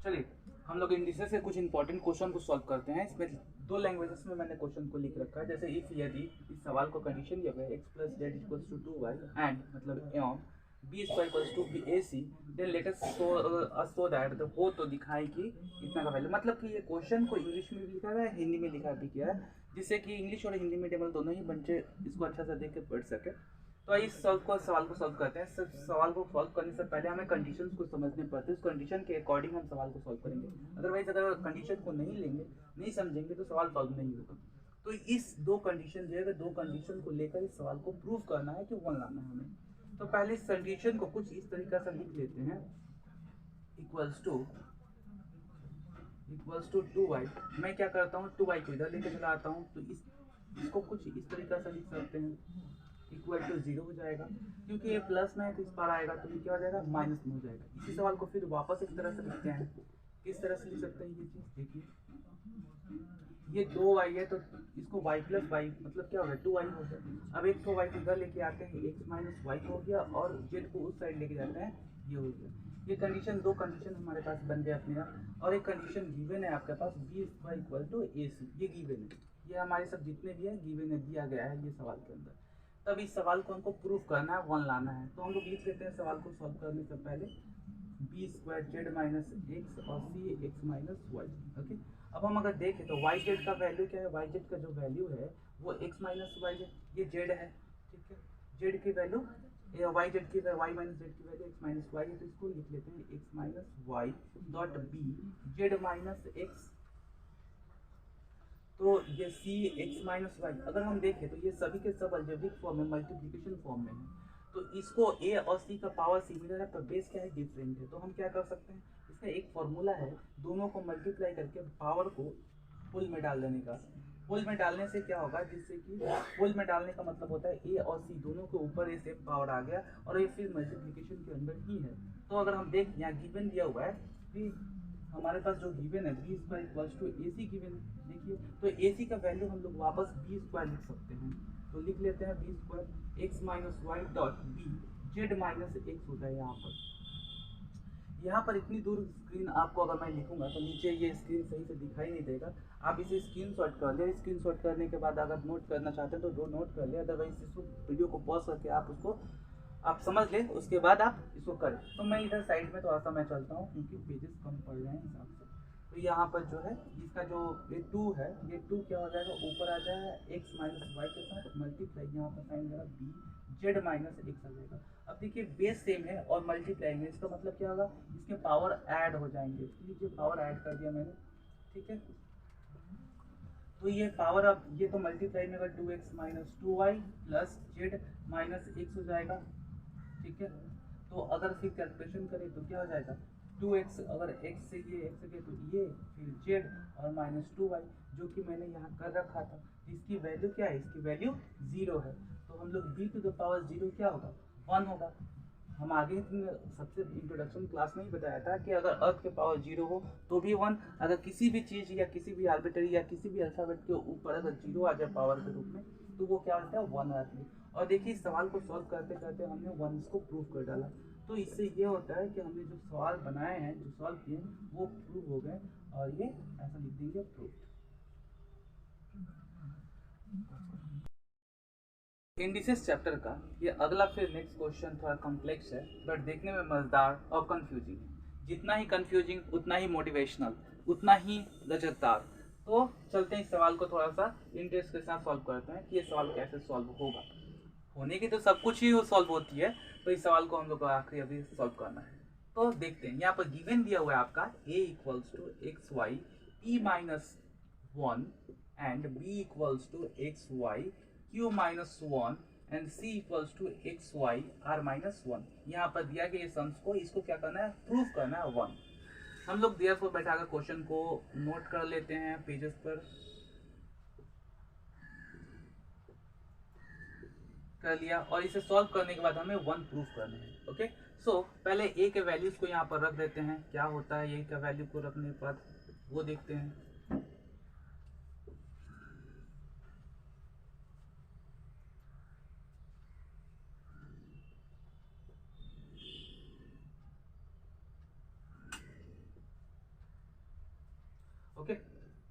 चलिए हम लोग इंडिसेस से कुछ इंपॉर्टेंट क्वेश्चन को सॉल्व करते हैं। इसमें दो लैंग्वेजेस में मैंने क्वेश्चन को लिख रखा है। जैसे इफ यदि इस सवाल को कंडीशन दिया गया है x plus Z equals to 2y and मतलब एवं b square equals to ac, then let us so that the हो तो दिखाए कि इतना का वैल्यू, मतलब कि ये क्वेश्चन को इंग्लिश में भी लिखा है हिंदी में लिखा भी किया है, जिससे कि इंग्लिश और हिंदी मीडियम दोनों ही बच्चे इसको अच्छा से देख के पढ़ सके। तो इस सवाल को सॉल्व करते हैं। सिर्फ सवाल को सॉल्व करने से पहले हमें कंडीशंस को समझने पड़ते हैं। उस कंडीशन के अकॉर्डिंग हम सवाल को सॉल्व करेंगे। अदरवाइज अगर कंडीशन को नहीं लेंगे, नहीं समझेंगे तो सवाल सॉल्व नहीं होगा। तो इस दो कंडीशन दिए गए, दो कंडीशन को लेकर इस सवाल को प्रूव करना है कि वन लाना है हमें। तो पहले इस कंडीशन को कुछ इस तरीका से लिख लेते हैं, इक्वल्स टू 2y। मैं क्या करता हूँ, 2y को इधर लेके चला आता हूँ, तो इसको कुछ इस तरीका से लिख सकते हैं, इक्वल टू 0 हो जाएगा, क्योंकि ये प्लस में है तो इस पर आएगा तो ये क्या हो जाएगा, माइनस में हो जाएगा। इसी सवाल को फिर वापस एक तरह से लिखते हैं। किस तरह से लिख सकते हैं ये चीज़ देखिए, ये 2y है तो इसको y प्लस वाई मतलब क्या हो गया, 2y हो गया। अब एक तो y को इधर लेके आते हैं, x माइनस वाई हो गया, और z को उस साइड लेके जाते हैं, ये हो गया। ये कंडीशन, दो कंडीशन हमारे पास बन गए अपने आप। और एक कंडीशन गिवन है आपके पास, b square equal to ac, ये गिवन है, ये हमारे सब जितने भी है गिवन है, दिया गया है ये सवाल के अंदर। तब इस सवाल को हमको प्रूफ करना है, वन लाना है। तो हम लोग लिख लेते हैं सवाल को सॉल्व करने से पहले, B square Z minus X और C X minus Y. Okay, अब हम अगर देखें तो वाई जेड का वैल्यू क्या है, वाई जेड का जो वैल्यू है वो एक्स माइनस वाई है, ये जेड है, ठीक है। जेड की वैल्यू, वाई जेड की वाई माइनस जेड की वैल्यू एक्स माइनस वाई है, तो इसको लिख लेते हैं X minus Y dot B Z minus X. तो ये सी एक्स माइनस वाई, अगर हम देखें तो ये सभी के सब अलजेब्रिक फॉर्म में, मल्टीप्लिकेशन फॉर्म में है। तो इसको ए और सी का पावर सिमिलर है पर बेस क्या है, डिफरेंट है। तो हम क्या कर सकते हैं, इसका एक फॉर्मूला है, दोनों को मल्टीप्लाई करके पावर को फुल में डाल देने का। फुल में डालने से क्या होगा, जिससे कि फुल में डालने का मतलब होता है ए और सी दोनों के ऊपर ए सेम पावर आ गया, और ये फिर मल्टीप्लिकेशन के अंदर ही है। तो अगर हम देख, यहाँ गिवन दिया हुआ है कि हमारे पास जो गिवन है B square equals to A C given है, देखिए। तो ए सी का वैल्यू हम लोग वापस बी स्क्वायर लिख सकते हैं। तो लिख लेते हैं B square X minus Y dot B Z minus X होता है। यहाँ पर इतनी दूर स्क्रीन आपको अगर मैं लिखूंगा तो नीचे ये स्क्रीन सही से दिखाई नहीं देगा। आप इसे स्क्रीनशॉट कर ले, स्क्रीनशॉट करने के बाद अगर नोट करना चाहते हैं तो दो नोट कर ले, अदरवाइज इसको वीडियो को पॉज करके आप उसको आप समझ लें, उसके बाद आप इसको करें। तो मैं इधर साइड में थोड़ा सा मैं चलता हूँ क्योंकि पेजेस कम पड़ रहे हैं हिसाब से। तो यहाँ पर जो है इसका जो ये 2 है, ये 2 क्या हो जाएगा, ऊपर आ जाएगा एक्स माइनस वाई के साथ मल्टीप्लाई, यहाँ पर साइन जाएगा बी जेड माइनस एक्स आ जाएगा। अब देखिए बेस सेम है और मल्टीप्लाई में, इसका मतलब क्या होगा, इसके पावर ऐड हो जाएंगे। लीजिए पावर ऐड कर दिया मैंने, ठीक है। तो ये पावर, अब ये तो मल्टीप्लाई में अगर 2x minus 2y plus Z minus x हो जाएगा, ठीक है। तो अगर फिर कैलकुलेशन करें तो क्या हो जाएगा, 2x अगर x से ये x से तो ये फिर z और माइनस 2y, जो कि मैंने यहाँ कर रखा था। इसकी वैल्यू क्या है, इसकी वैल्यू 0 है। तो हम लोग b टू द पावर 0 क्या होगा, 1 होगा। हम आगे सबसे इंट्रोडक्शन क्लास में ही बताया था कि अगर अर्थ के पावर 0 हो तो भी 1, अगर किसी भी चीज़ या किसी भी आर्बिट्ररी या किसी भी अल्फाबेट के ऊपर अगर 0 आ जाए पावर के रूप में तो वो क्या होता है, 1 आती है। और देखिए इस सवाल को सॉल्व करते करते हमने 1 को प्रूव कर डाला। तो इससे ये होता है कि हमने जो सवाल बनाए हैं, जो सॉल्व किए वो प्रूव हो गए, और ये ऐसा लिख देंगे प्रूफ। इंडिसेस चैप्टर का ये अगला फिर नेक्स्ट क्वेश्चन थोड़ा कॉम्प्लेक्स है, बट देखने में मजेदार और कंफ्यूजिंग है। जितना ही कंफ्यूजिंग उतना ही मोटिवेशनल, उतना ही लचकदार। तो चलते हैं इस सवाल को थोड़ा सा इंटरेस्ट के साथ सॉल्व करते हैं कि ये सवाल कैसे सॉल्व होगा। होने की तो सब कुछ ही सॉल्व होती है, तो इस सवाल को हम लोग को आखिरी अभी सॉल्व करना है। तो देखते हैं, यहाँ पर गिवन दिया हुआ है आपका a equals to X Y p minus 1 and b equals to X Y q minus 1 and c equals to X Y r minus 1। यहाँ पर दिया गया सम्स को, इसको क्या करना है, प्रूफ करना है 1। हम लोग देयरफॉर बैठाकर क्वेश्चन को नोट कर लेते हैं पेजेस पर, कर लिया। और इसे सॉल्व करने के बाद हमें 1 प्रूफ करना है। ओके, सो पहले a के वैल्यूज को यहाँ पर रख देते हैं। क्या होता है a का वैल्यू को रखने के बाद, वो देखते हैं। ओके।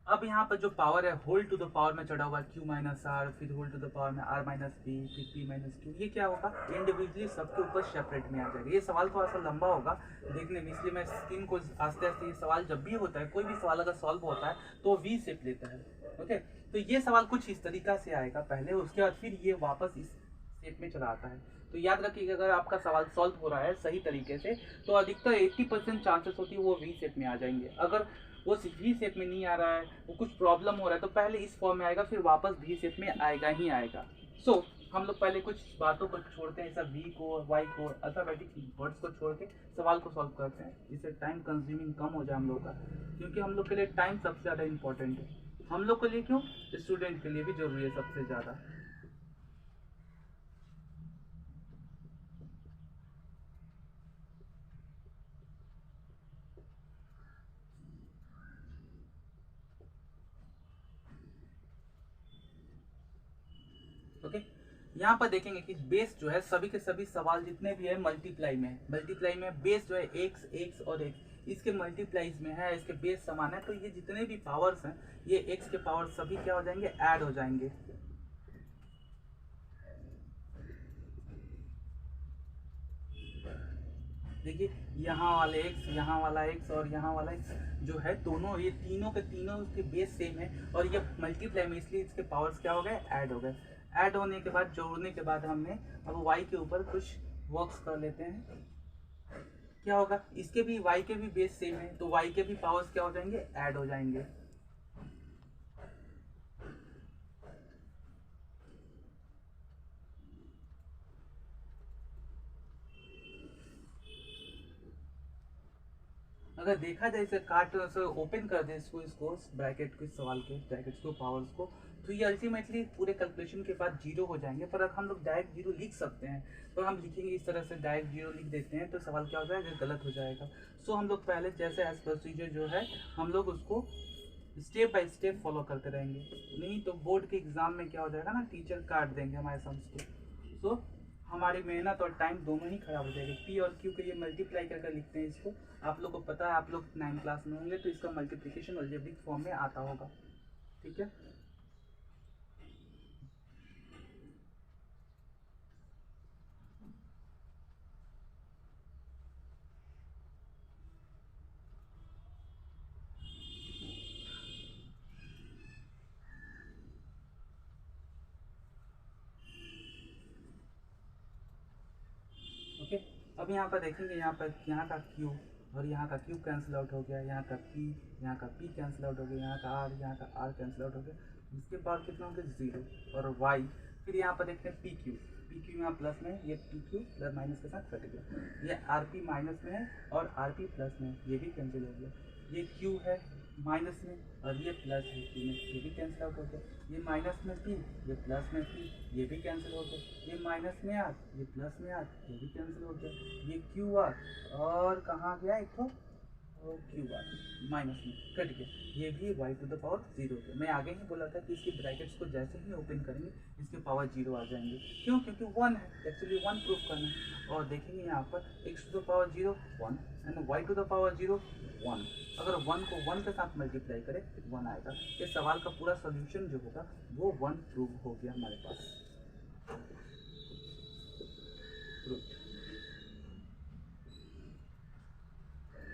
अब यहाँ पर जो पावर है होल टू द पावर में चढ़ा हुआ है q माइनस आर, फिर होल टू द पावर में r माइनस पी, फिर p माइनस क्यू, ये क्या होगा इंडिविजुअली सबके ऊपर सेपरेट में आ जाएगा। ये सवाल थोड़ा सा लंबा होगा देखने में, इसलिए मैं स्क्रीन को आस्ते आस्ते, ये सवाल जब भी होता है, कोई भी सवाल अगर सॉल्व होता है तो वी शेप लेता है। ओके, तो ये सवाल कुछ इस तरीका से आएगा पहले, उसके बाद फिर ये वापस इस शेप में चला आता है। तो याद रखिएगा अगर आपका सवाल सॉल्व हो रहा है सही तरीके से तो अधिकतर 80% चांसेस होती है वो वी शेप में आ जाएंगे। अगर वो वी शेप में नहीं आ रहा है, वो कुछ प्रॉब्लम हो रहा है, तो पहले इस फॉर्म में आएगा, फिर वापस वी शेप में आएगा ही आएगा। सो हम लोग पहले कुछ बातों पर छोड़ते हैं, ऐसा वी को, वाई को, अल्फाबेटिक वर्ड्स को छोड़ के सवाल को सॉल्व करते हैं, जिससे टाइम कंज्यूमिंग कम हो जाए हम लोग का, क्योंकि हम लोग के लिए टाइम सबसे ज़्यादा इंपॉर्टेंट है। हम लोग के लिए क्यों, स्टूडेंट के लिए भी जरूरी है सबसे ज़्यादा। ओके, यहाँ पर देखेंगे कि बेस जो है सभी के सभी सवाल जितने भी है मल्टीप्लाई में है। मल्टीप्लाई में बेस जो है एक्स, एक्स और एक्स, इसके मल्टीप्लाइज में है, इसके बेस समान है, तो ये जितने भी पावर्स हैं ये एक्स के पावर सभी क्या हो जाएंगे, ऐड हो जाएंगे। देखिए यहाँ वाले एक्स, यहाँ वाला एक्स और यहाँ वाला एक्स जो है दोनों, ये तीनों के तीनों उसके बेस सेम है और ये मल्टीप्लाई में, इसलिए इसके पावर्स क्या हो गए, ऐड हो गए। ऐड होने के बाद, जोड़ने के बाद हमने अब y के ऊपर कुछ वर्क्स कर लेते हैं। क्या होगा, इसके भी y के भी बेस सेम है तो y के भी पावर्स क्या हो जाएंगे, ऐड हो जाएंगे। अगर देखा जाए इसे काट से ओपन कर दे इसको ब्रैकेट को, इस सवाल के ब्रैकेट्स को, पावर्स को, तो ये अल्टीमेटली पूरे कैलकुलेशन के बाद जीरो हो जाएंगे। पर अगर हम लोग डायरेक्ट जीरो लिख सकते हैं, पर हम लिखेंगे इस तरह से डायरेक्ट जीरो लिख देते हैं तो सवाल क्या हो जाएगा, गलत हो जाएगा। सो हम लोग पहले जैसे एज प्रोसीजर जो है हम लोग उसको स्टेप बाय स्टेप फॉलो करते रहेंगे, नहीं तो बोर्ड के एग्जाम में क्या हो जाएगा ना, टीचर काट देंगे हमारे सम्स को। सो हमारी मेहनत और टाइम दोनों ही खराब हो जाएगा। पी और क्यू के लिए मल्टीप्लाई करके लिखते हैं इसको, आप लोग को पता है, आप लोग 9th क्लास में होंगे तो इसका मल्टीप्लिकेशन अलजेब्रिक फॉर्म में आता होगा। ठीक है, ओके। अब यहाँ पर देखेंगे, यहाँ पर यहाँ का क्यू और यहाँ का क्यू कैंसिल आउट हो गया, यहाँ का पी, यहाँ का पी कैंसिल आउट हो गया, यहाँ का आर, यहाँ का आर कैंसिल आउट हो गया, इसके पावर कितना हो गया, जीरो और वाई। फिर यहाँ पर देखते हैं पी क्यू, पी क्यू यहाँ प्लस में, ये पी क्यू प्लस माइनस के साथ कट गया, ये आर पी माइनस में है और आर पी प्लस में, ये भी कैंसिल हो गया। ये क्यू है माइनस में और ये प्लस है पी में, ये भी कैंसिल आउट हो गया। ये माइनस में पी, ये प्लस में पी, ये भी कैंसिल हो गया। ये माइनस में आर, ये प्लस में आर, ये भी कैंसिल हो गया। ये क्यू आर और कहाँ गया एक तो क्यू आर माइनस में कट गया, ये भी Y to the power zero हो गया। मैं आगे ही बोला था कि इसकी ब्रैकेट्स को जैसे ही ओपन करेंगे इसके पावर जीरो आ जाएंगे। क्यों, क्योंकि वन है, एक्चुअली वन प्रूफ करना है। और देखेंगे यहाँ पर X to the power zero one and Y to the power zero one. अगर वन को वन के साथ मल्टीप्लाई करें तो वन आएगा। ये सवाल का पूरा सोल्यूशन जो होगा वो वन प्रूफ हो गया हमारे पास।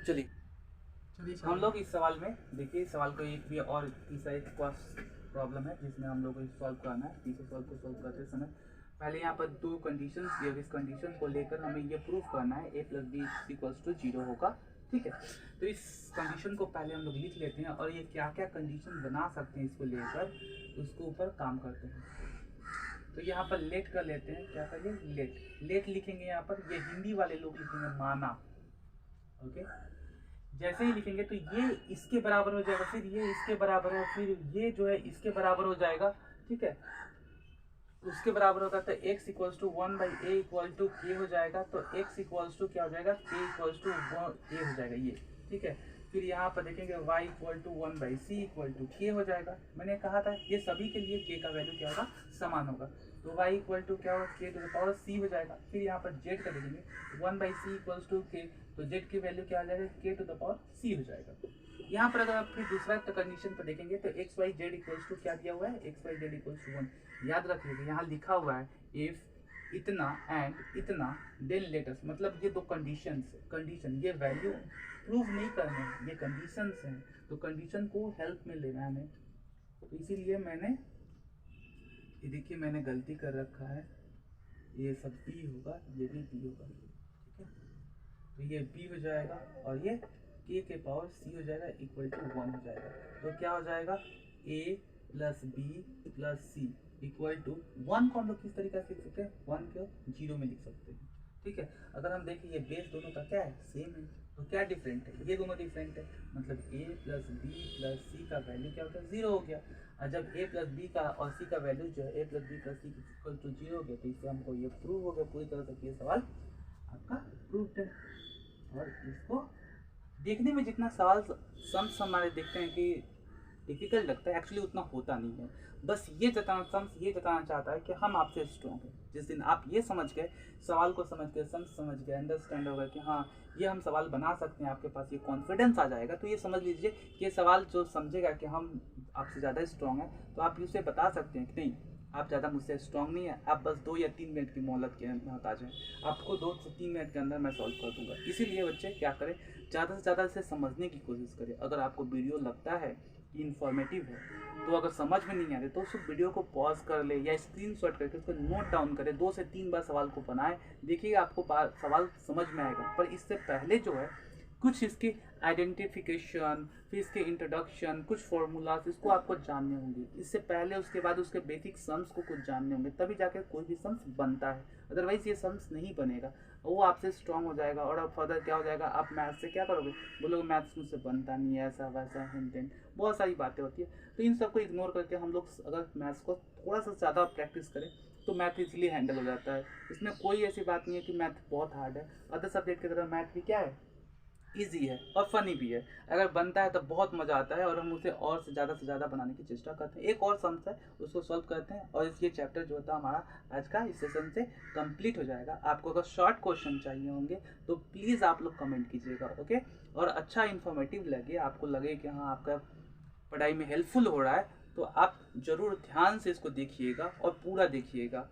चलिए हम लोग इस सवाल में देखिए, इस सवाल को एक भी और तीसरा एक प्रॉब्लम है जिसमें हम लोग को सॉल्व करना है। तीसरे सवाल को सॉल्व करते समय पहले यहाँ पर दो कंडीशंस दिए, इस कंडीशन को लेकर हमें ये प्रूफ करना है a plus B equals to zero होगा। ठीक है, तो इस कंडीशन को पहले हम लोग लिख लेते हैं और ये क्या क्या कंडीशन बना सकते हैं इसको लेकर उसको ऊपर काम करते हैं। तो यहाँ पर लेट कर लेते हैं, क्या करिए लेट, लेट लिखेंगे यहाँ पर, ये हिंदी वाले लोग लिखेंगे माना। ओके, जैसे ही लिखेंगे तो ये इसके बराबर हो जाएगा, फिर ये इसके बराबर है, फिर ये जो है इसके बराबर हो जाएगा। ठीक है, उसके बराबर होगा तो x equals to one by A equal to K हो जाएगा, तो x इक्वल्स टू क्या हो जाएगा, k इक्वल्स टू ए हो जाएगा ये। ठीक है, फिर यहाँ पर देखेंगे y equal to one by C equal to K हो जाएगा। मैंने कहा था ये सभी के लिए k का वैल्यू क्या होगा, समान होगा, तो y इक्वल टू क्या होगा, k to the power c हो जाएगा। फिर यहाँ पर z का देखेंगे one by c equals to k, तो z की वैल्यू क्या आ जाएगा, k to the power c हो जाएगा। यहाँ पर अगर आप फिर दूसरा कंडीशन पर देखेंगे तो x y z equals to क्या दिया हुआ है, x y z equals to 1। याद रखिएगा यहाँ लिखा हुआ है इफ इतना एंड इतना देन लेटस, मतलब ये दो कंडीशन ये वैल्यू प्रूव नहीं करने हैं, ये कंडीशंस हैं, तो कंडीशन को हेल्प में लेना है हमें। तो इसीलिए मैंने ये देखिए मैंने गलती कर रखा है, ये सब बी होगा, ये भी बी होगा, ठीक है। तो ये बी हो जाएगा और ये के पावर सी हो जाएगा इक्वल टू 1 हो जाएगा। तो क्या हो जाएगा a plus b plus c equal to 1 को हम लोग किस तरीके से लिख सकते हैं, 1 को 0 में लिख सकते हैं, ठीक है। अगर हम देखें ये बेस दोनों का क्या है, सेम है, तो क्या डिफरेंट है, ये दोनों डिफरेंट है, मतलब a प्लस बी प्लस सी का वैल्यू क्या होता है, 0 हो गया। और जब a प्लस बी का और सी का वैल्यू जो है a plus b plus c equal to 0 हो गया, तो इससे हमको ये प्रूव हो गया पूरी तरह से कि ये सवाल आपका प्रूव्ड है। और इसको देखने में जितना सवाल सम्स हमारे देखते हैं कि डिफिकल्ट लगता है, एक्चुअली उतना होता नहीं है। बस ये जताना चाहता है कि हम आपसे स्ट्रॉन्ग हैं। जिस दिन आप ये समझ गए, सवाल को समझ गए, सम्स समझ गए, अंडरस्टैंड होगा कि हाँ ये हम सवाल बना सकते हैं, आपके पास ये कॉन्फिडेंस आ जाएगा, तो ये समझ लीजिए कि सवाल जो समझेगा कि हम आपसे ज़्यादा स्ट्रॉन्ग हैं, तो आप उसे बता सकते हैं कि नहीं आप ज़्यादा मुझसे स्ट्रॉन्ग नहीं है, आप बस 2 या 3 मिनट की मोहलत के अंदर आ जाएं, आपको 2 से 3 मिनट के अंदर मैं सॉल्व कर दूंगा। इसीलिए बच्चे क्या करें, ज़्यादा से ज़्यादा इसे समझने की कोशिश करें। अगर आपको वीडियो लगता है कि इन्फॉर्मेटिव है, तो अगर समझ में नहीं आ रही तो उस वीडियो को पॉज कर ले या स्क्रीनशॉट करके उसको नोट डाउन करें, 2 से 3 बार सवाल को बनाएं, देखिएगा आपको सवाल समझ में आएगा। पर इससे पहले जो है कुछ इसकी आइडेंटिफिकेशन, फिर इसके इंट्रोडक्शन, कुछ फॉर्मूलाज इसको आपको जानने होंगे। इससे पहले उसके बाद उसके बेसिक सम्स को कुछ जानने होंगे, तभी जाके कोई भी सम्स बनता है, अदरवाइज ये सम्स नहीं बनेगा। वो आपसे स्ट्रांग हो जाएगा और अब फर्दर क्या हो जाएगा, आप मैथ्स से क्या करोगे, बोलोगे मैथ्स मुझसे बनता नहीं है, ऐसा वैसा हिंट, बहुत सारी बातें होती है। तो इन सबको इग्नोर करके हम लोग अगर मैथ्स को थोड़ा सा ज़्यादा प्रैक्टिस करें तो मैथ इजीली हैंडल हो जाता है। इसमें कोई ऐसी बात नहीं है कि मैथ बहुत हार्ड है, अदर सब्जेक्ट की तरह मैथ भी क्या है, ईजी है और फनी भी है। अगर बनता है तो बहुत मज़ा आता है और हम उसे और से ज़्यादा बनाने की चेष्टा करते हैं। एक और सम्स है उसको सॉल्व करते हैं और ये चैप्टर जो होता है हमारा आज का इस सेशन से कंप्लीट हो जाएगा। आपको अगर शॉर्ट क्वेश्चन चाहिए होंगे तो प्लीज़ आप लोग कमेंट कीजिएगा, ओके। और अच्छा इन्फॉर्मेटिव लगे, आपको लगे कि हाँ आपका पढ़ाई में हेल्पफुल हो रहा है, तो आप ज़रूर ध्यान से इसको देखिएगा और पूरा देखिएगा।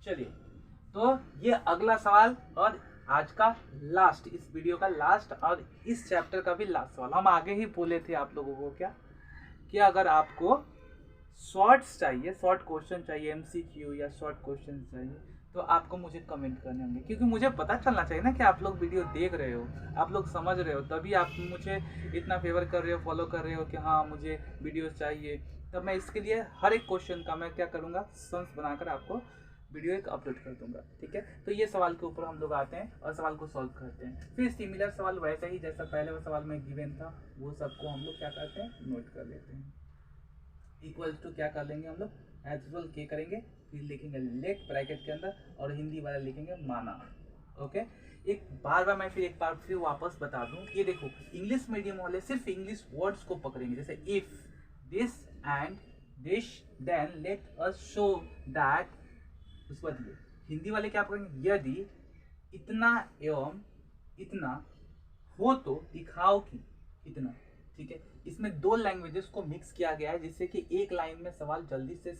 चलिए, तो ये अगला सवाल और आज का लास्ट, इस वीडियो का लास्ट और इस चैप्टर का भी लास्ट सवाल। हम आगे ही बोले थे आप लोगों को क्या कि अगर आपको शॉर्ट्स चाहिए, शॉर्ट क्वेश्चन चाहिए, एमसीक्यू या शॉर्ट क्वेश्चन चाहिए, तो आपको मुझे कमेंट करने होंगे, क्योंकि मुझे पता चलना चाहिए ना कि आप लोग वीडियो देख रहे हो, आप लोग समझ रहे हो, तभी आप मुझे इतना फेवर कर रहे हो, फॉलो कर रहे हो कि हाँ मुझे वीडियोस चाहिए। तब मैं इसके लिए हर एक क्वेश्चन का मैं क्या करूँगा, सम्स बनाकर आपको वीडियो एक अपलोड कर दूंगा, ठीक है। तो ये सवाल के ऊपर हम लोग आते हैं और सवाल को सॉल्व करते हैं। फिर सिमिलर सवाल वैसा ही जैसा पहले वो सवाल में गिवन था, वो सबको हम लोग क्या करते हैं, नोट कर लेते हैं। इक्वल्स टू क्या कर लेंगे हम लोग, एज यूजुअल के करेंगे, फिर लिखेंगे लेट ब्रैकेट के अंदर और हिंदी वाला लिखेंगे माना, ओके। एक बार मैं फिर वापस बता दूं, ये देखो इंग्लिश मीडियम वाले सिर्फ इंग्लिश वर्ड्स को पकड़ेंगे, जैसे if this and this then let us show that, उसके बाद ये हिंदी वाले क्या पकड़ेंगे, यदि इतना एवं इतना हो तो दिखाओ कि इतना, ठीक है। इसमें 2 लैंग्वेजेस को मिक्स किया गया है जिससे कि एक लाइन में सवाल जल्दी से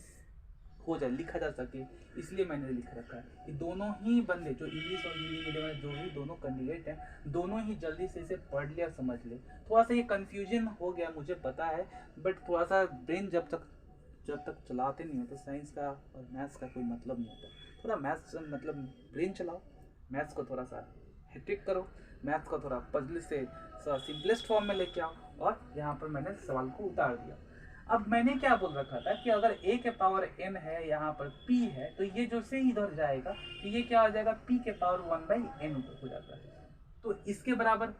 हो जाए, लिखा जा सके, इसलिए मैंने लिख रखा है। ये दोनों ही बंदे जो इंग्लिश और हिंदी मीडियम में जो भी दोनों कैंडिडेट हैं, दोनों ही जल्दी से इसे पढ़ लिया, समझ ले। थोड़ा सा ये कंफ्यूजन हो गया मुझे पता है, बट थोड़ा सा ब्रेन जब तक चलाते नहीं हो तो साइंस का और मैथ्स का कोई मतलब नहीं होता। थोड़ा मैथ्स मतलब ब्रेन चलाओ, मैथ्स को थोड़ा सा हेक्टिक करो, मैथ्स को थोड़ा पजल से सिंपलेस्ट फॉर्म में लेके आओ, और यहाँ पर मैंने सवाल को उतार दिया। अब मैंने क्या बोल रखा था कि अगर a के पावर n है, यहाँ पर p है, तो ये जो से इधर जाएगा तो ये क्या हो जाएगा, p के पावर 1/n हो जाता है। तो इसके बराबर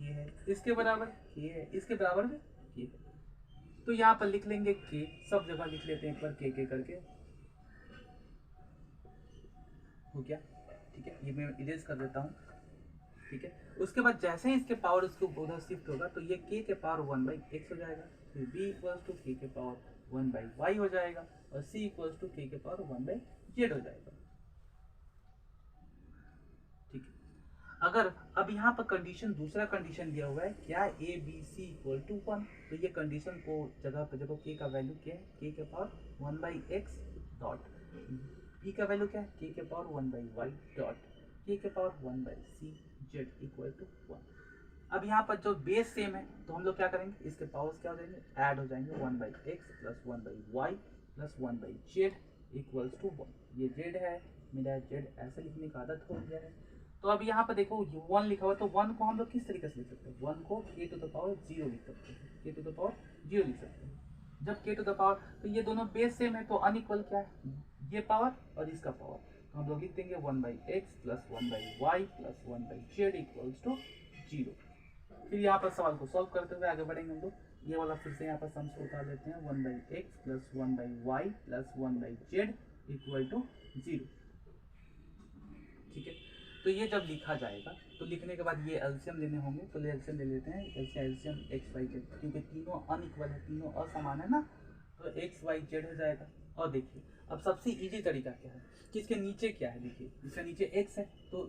ये है, इसके बराबर ये है, इसके बराबर में ये है, तो यहाँ पर लिख लेंगे k, सब जगह लिख लेते हैं एक बार k करके, हो गया, ठीक है। ये मैं इरेज कर देता हूँ, ठीक है। उसके बाद जैसे ही इसके पावर उसको उधर शिफ्ट होगा तो ये k के पावर 1/x हो जाएगा, फिर b इक्वल्स टू k के पावर 1/y हो जाएगा और c इक्वल्स टू k के पावर 1/z हो जाएगा, ठीक है। अगर अब यहाँ पर कंडीशन, दूसरा कंडीशन दिया हुआ है क्या, a b c equal to 1, तो ये कंडीशन को जगह पर देखो, के का वैल्यू क्या है, के के पावर 1/x डॉट, बी का वैल्यू क्या है, के के पावर 1/y डॉट, के के power 1/c Z equal to 1। अब यहाँ पर जो बेस सेम है तो हम लोग क्या करेंगे, इसके पावर्स क्या हो जाएंगे, ऐड हो जाएंगे, 1/x plus 1/y plus 1/z equals to 1। ये z है, मेरा z ऐसे लिखने का आदत हो गया है। तो अब यहाँ पर देखो 1 लिखा हुआ, तो 1 को हम लोग किस तरीके से लिख सकते हैं, 1 को k टू द पावर 0 लिख सकते हैं, k टू द पावर 0 लिख सकते हैं। जब k टू द पावर, तो ये दोनों बेस सेम है तो अनइक्वल क्या है, ये पावर और इसका पावर, तो हम लोग लिख देंगे 1/x plus 1/y plus 1/z equals to 0। फिर यहाँ पर सवाल को सॉल्व करते हुए आगे बढ़ेंगे हम लोग। ये वाला फिर से यहाँ पर सम्स को उतार लेते हैं, 1/x plus 1/y plus 1/z equal to 0। ठीक है, तो ये जब लिखा जाएगा तो लिखने के बाद ये एलसीएम लेने होंगे, तो एलसीएम ले लेते हैं, एलसीएम एक्स वाई जेड, क्योंकि तीनों अनइक्वल है, तीनों असमान है ना, तो एक्स वाई जेड हो जाएगा। और देखिए अब सबसे इजी तरीका क्या है कि इसके नीचे क्या है, देखिए इसके नीचे एक्स है तो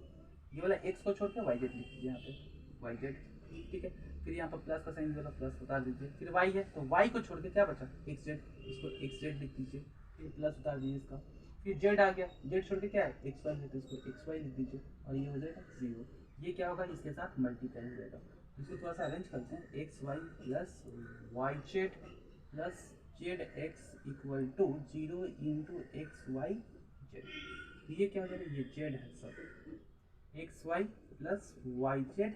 ये वाला एक्स को छोड़ के वाई जेड लिख दीजिए यहाँ पे, वाई जेड। ठीक है, फिर यहाँ पर प्लस का साइन वाला प्लस उतार दीजिए, फिर वाई है तो वाई को छोड़ के क्या बचा, एक्स जेड, इसको एक्स जेड लिख दीजिए, फिर प्लस उतार दीजिए इसका, फिर जेड आ गया, जेड छोड़ के क्या है एक्स वाई है तो इसको एक्स वाई लिख दीजिए और ये हो जाएगा 0। ये क्या होगा, इसके साथ मल्टीप्लाई हो जाएगा, इसको थोड़ा सा अरेंज करते हैं, x y plus y z plus z x equal to 0 into x y z. ये क्या हो जाएगा, ये जेड है सब, x y plus y z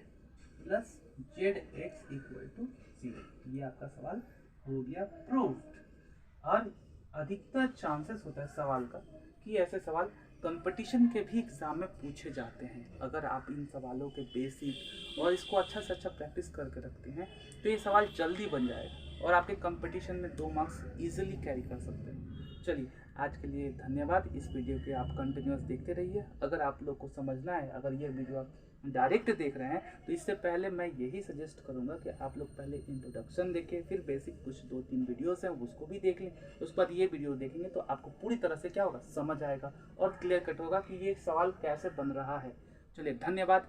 plus z x equal to 0। ये आपका सवाल हो गया प्रूव्ड। और अधिकतर चांसेस होता है सवाल का कि ऐसे सवाल कंपटीशन के भी एग्जाम में पूछे जाते हैं। अगर आप इन सवालों के बेसिक और इसको अच्छा से अच्छा प्रैक्टिस करके रखते हैं तो ये सवाल जल्दी बन जाएगा और आपके कंपटीशन में 2 मार्क्स इजीली कैरी कर सकते हैं। चलिए आज के लिए धन्यवाद। इस वीडियो के आप कंटिन्यूअस देखते रहिए। अगर आप लोग को समझना है, अगर ये वीडियो आप डायरेक्ट देख रहे हैं तो इससे पहले मैं यही सजेस्ट करूंगा कि आप लोग पहले इंट्रोडक्शन देखें, फिर बेसिक कुछ 2-3 वीडियोस हैं उसको भी देख लें, उसके बाद ये वीडियो देखेंगे तो आपको पूरी तरह से क्या होगा, समझ आएगा और क्लियर कट होगा कि ये सवाल कैसे बन रहा है। चलिए धन्यवाद।